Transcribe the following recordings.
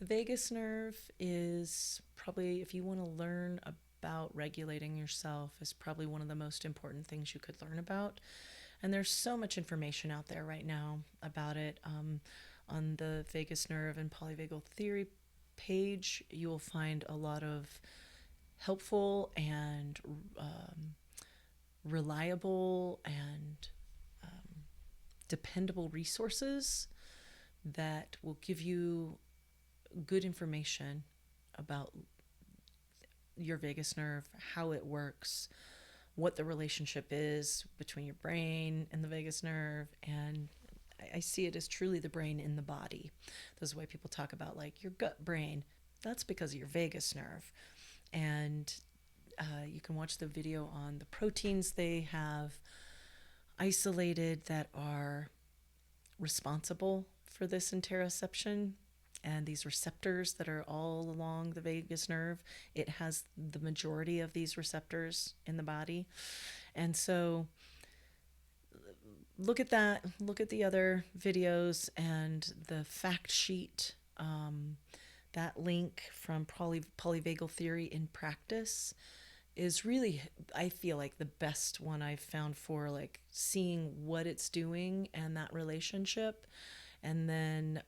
The vagus nerve is probably, if you want to learn about regulating yourself, is probably one of the most important things you could learn about. And there's so much information out there right now about it. On the vagus nerve and polyvagal theory page, you will find a lot of helpful and um, reliable and dependable resources that will give you good information about your vagus nerve, how it works, what the relationship is between your brain and the vagus nerve. And I see it as truly the brain in the body. This is why people talk about like your gut brain. That's because of your vagus nerve. And you can watch the video on the proteins they have isolated that are responsible for this interoception, and these receptors that are all along the vagus nerve. It has the majority of these receptors in the body. And so look at that, look at the other videos and the fact sheet. That link from polyvagal theory in practice is really, I feel like, the best one I've found for like seeing what it's doing and that relationship. And then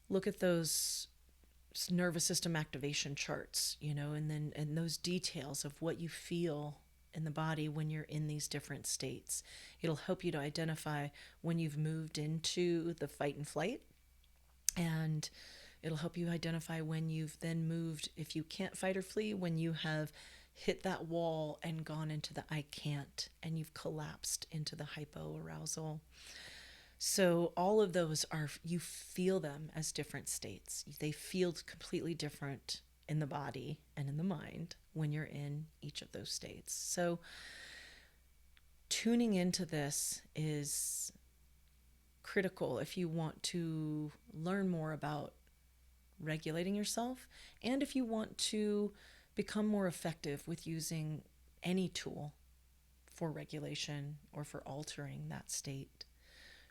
look at those nervous system activation charts, and then and those details of what you feel in the body when you're in these different states. It'll help you to identify when you've moved into the fight and flight, and it'll help you identify when you've then moved, if you can't fight or flee, when you have hit that wall and gone into the I can't, and you've collapsed into the hypoarousal. So all of those are, you feel them as different states. They feel completely different in the body and in the mind when you're in each of those states. So tuning into this is critical if you want to learn more about regulating yourself, and if you want to become more effective with using any tool for regulation or for altering that state,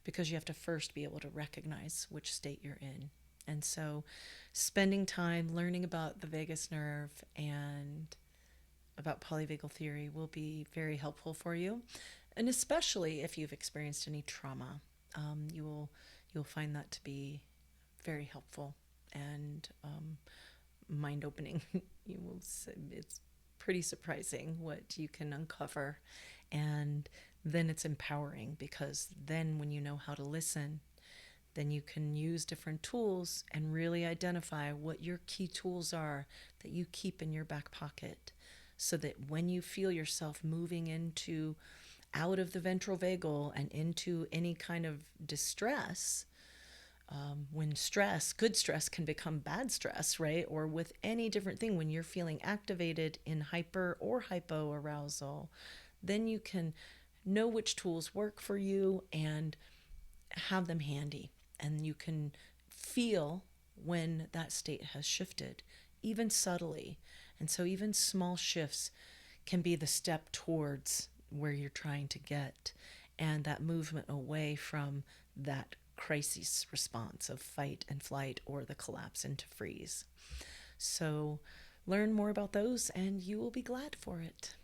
because you have to first be able to recognize which state you're in. And so spending time learning about the vagus nerve and about polyvagal theory will be very helpful for you, and especially if you've experienced any trauma, you'll find that to be very helpful and mind opening. You will. It's pretty surprising what you can uncover, and then it's empowering, because then when you know how to listen, then you can use different tools and really identify what your key tools are that you keep in your back pocket, so that when you feel yourself moving into out of the ventral vagal and into any kind of distress, when stress, good stress can become bad stress, right? Or with any different thing, when you're feeling activated in hyper or hypoarousal, then you can know which tools work for you and have them handy. And you can feel when that state has shifted, even subtly. And so even small shifts can be the step towards where you're trying to get, and that movement away from that crisis response of fight and flight or the collapse into freeze. So learn more about those and you will be glad for it.